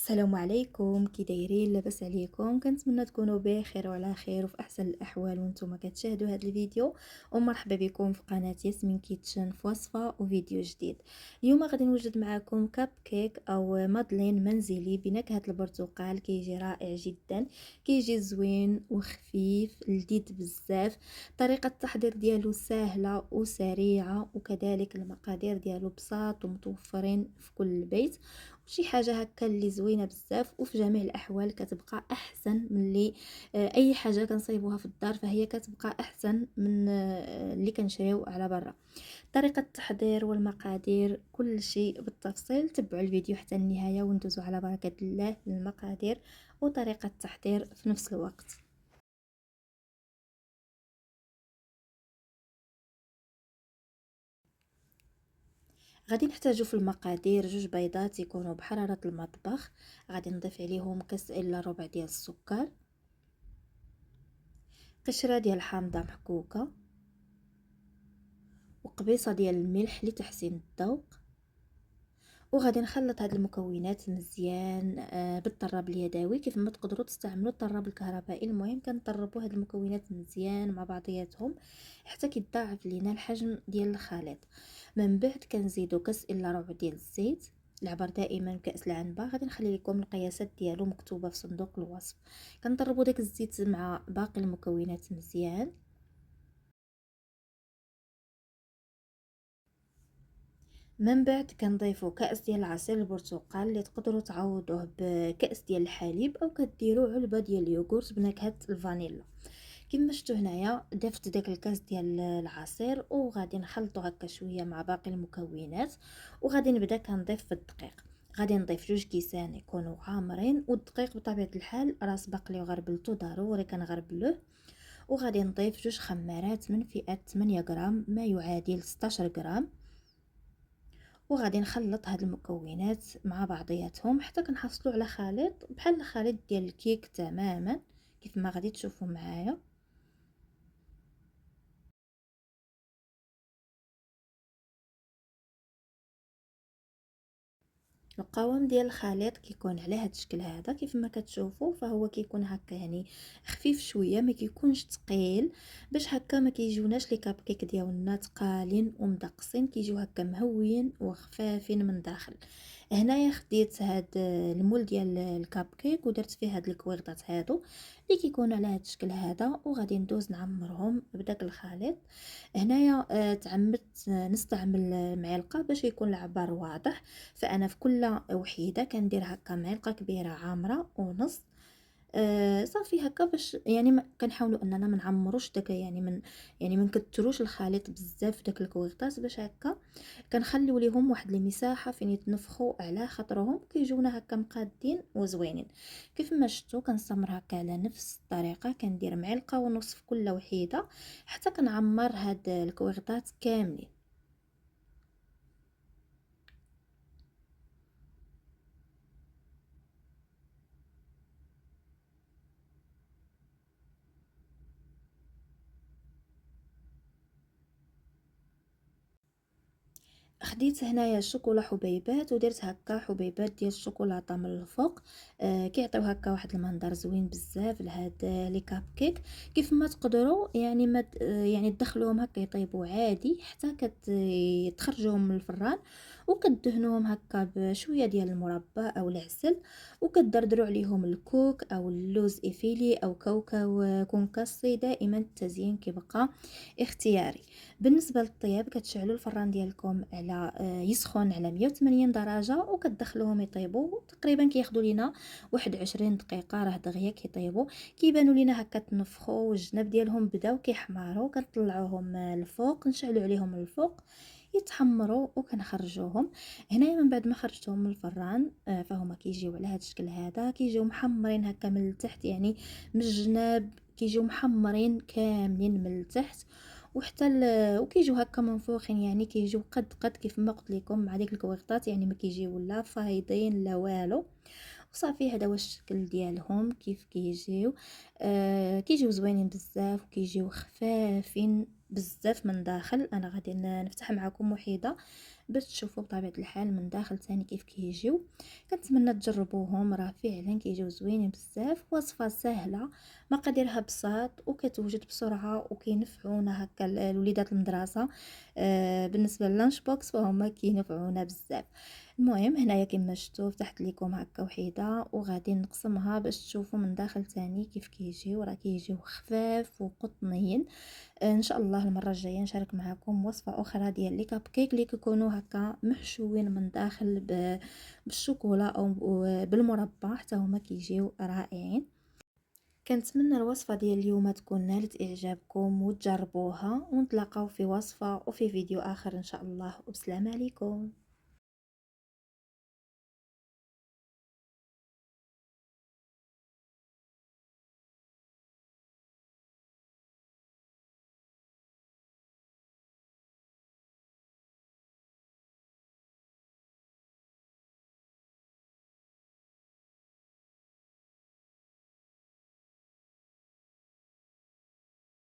السلام عليكم، كي دايرين؟ لاباس عليكم؟ كنتمنى تكونوا بخير وعلى خير وفي احسن الاحوال وانتم كتشاهدوا هذا الفيديو. ومرحبا بكم في قناه ياسمين كيتشن في وصفه وفيديو جديد. اليوم غادي نوجد معكم كاب كيك او مادلين منزلي بنكهه البرتقال. كيجي رائع جدا، كيجي زوين وخفيف لذيذ بزاف. طريقه التحضير ديالو سهله وسريعه، وكذلك المقادير ديالو بساط ومتوفرين في كل بيت. شي حاجه هكا اللي زوينه بزاف، وفي جميع الاحوال كتبقى احسن من اللي اي حاجه كنصايبوها في الدار، فهي كتبقى احسن من اللي كنشريو على برا. طريقه التحضير والمقادير كل شيء بالتفصيل، تبعوا الفيديو حتى النهايه وندوزوا على بركه الله للمقادير وطريقه التحضير في نفس الوقت. غادي نحتاجو في المقادير 2 بيضات يكونوا بحراره المطبخ. غادي نضيف عليهم كاس الا ربع ديال السكر، قشره ديال الحامضه محكوكه، وقبيصه ديال الملح لتحسين الذوق. وغادي نخلط هاد المكونات مزيان بالطراب اليدوي. كيف ما تقدروا تستعملوا الطراب الكهربائي، المهم كنطربوا هاد المكونات مزيان مع بعضياتهم حتى كيتضاعف لينا الحجم ديال الخليط. من بعد كنزيدوا كاس الا ربع ديال الزيت. العبر دائما كاس العنبه. غادي نخلي لكم القياسات ديالو مكتوبه في صندوق الوصف. كنطربوا داك الزيت مع باقي المكونات مزيان. من بعد كنضيفوا كأس ديال عصير البرتقال اللي تقدروا تعوضوه بكأس ديال الحليب، او كديروا علبه ديال اليوغورت بنكهه الفانيلا. كما شفتوا هنايا ضفت داك الكاس ديال العصير، وغادي نخلطو هكا شويه مع باقي المكونات. وغادي نبدا كنضيف في الدقيق. غادي نضيف 2 كيسان يكونوا عامرين، والدقيق بطبيعه الحال راه سبق لي وغربلته، ضروري كنغربلوه. وغادي نضيف 2 خمارات من فئه 8 غرام ما يعادل 16 غرام. وغادي نخلط هاد المكونات مع بعضياتهم حتى كنحصلوا على خليط بحال الخليط ديال الكيك تماما، كيف ما غادي تشوفوا معايا. القوام ديال الخليط كيكون على هاد الشكل هذا، كيف ما كتشوفوا فهو كيكون هكا يعني خفيف شويه، ما كيكونش ثقيل، باش هكا ما كيجيوناش لي كاب كيك ديالنا ثقالين ومدقسين، كيجيو هكا مهويين وخفافين من داخل. هنايا خديت هاد المول ديال الكاب كيك ودرت فيه هاد الكويغطات هادو اللي كيكونوا على هاد الشكل هذا، وغادي ندوز نعمرهم بداك الخليط. هنايا تعمدت نستعمل معلقه باش يكون العبار واضح، فانا في كل وحيده كندير هكا معلقه كبيره عامره ونص. صافي هكا باش يعني كنحاولوا اننا ما نعمروش داك، يعني ما نكثروش الخليط بزاف داك الكويغطاس، باش هكا كنخليو ليهم واحد المساحه فين يتنفخوا على خاطرهم كيجونا هكا مقادين وزوينين. كيف ما شفتوا كنستمر هكا على نفس الطريقه، كندير معلقه ونص في كل وحيده حتى كنعمر هاد الكويغطات كاملين. خديت هنايا الشوكولا حبيبات ودرت هكا حبيبات ديال الشوكولاته من الفوق. كيعطيو هكا واحد المنظر زوين بزاف لهاد لي كاب كيك. كيف ما تقدروا يعني ما يعني تدخلوهم هكا يطيبوا عادي حتى تخرجوهم من الفران، وكدهنوهم هكا بشويه ديال المربى او العسل، وكدردروا عليهم الكوك او اللوز افيلي او كاوكاو كونكاسي. دائما التزيين كيبقى اختياري. بالنسبه للطياب كتشعلوا الفران ديالكم على يسخن على 180 درجه، وكتدخلوهم يطيبوا تقريبا كياخذوا لينا واحد 20 دقيقه، راه دغيا كيطيبوا. كيبانوا لينا هكا تنفخوا والجناب ديالهم بداو كيحمروا، كنطلعوهم الفوق نشعلوا عليهم الفوق يتحمروا وكنخرجوهم. هنايا من بعد ما خرجتهم من الفران فهما كيجيو على هذا الشكل هذا، كيجيو محمرين هكا من التحت، يعني من الجناب كيجيو محمرين كاملين من التحت، وحتى وكيجيو هكا منفوخين، يعني كيجيو قد كيف ما قلت لكم مع ديك الكويغطات، يعني ما كيجيو لا فايضين لا والو. وصافي هذا هو الشكل ديالهم كيف كيجيو. كيجيو زوينين بزاف وكيجيو خفافين بزاف من داخل. انا غادي نفتح معكم وحيده باش تشوفوا بطبيعة الحال من داخل تاني كيف كيجيو. كنتمنى تجربوهم، راه فعلا كيجيو زوينين بزاف، وصفة سهلة، مقاديرها بساط وكتوجد بسرعة وكينفعونا هكا الوليدات المدرسة. بالنسبة للانش بوكس فهما كينفعونا بزاف. المهم هنايا كما شفتوا فتحت لكم هكا وحيدة وغادي نقسمها باش تشوفوا من داخل تاني كيف كيجيو، راه كيجيو خفاف وقطنيين. ان شاء الله المره الجايه نشارك معكم وصفه اخرى ديال لي كاب كيك اللي كيكونوا هكا محشوين من داخل بالشوكولا او بالمربى، حتى هما كيجيو رائعين. كنتمنى الوصفه ديال اليوم تكون نالت اعجابكم وتجربوها، ونتلاقاو في وصفه وفي فيديو اخر ان شاء الله، وبسلام عليكم.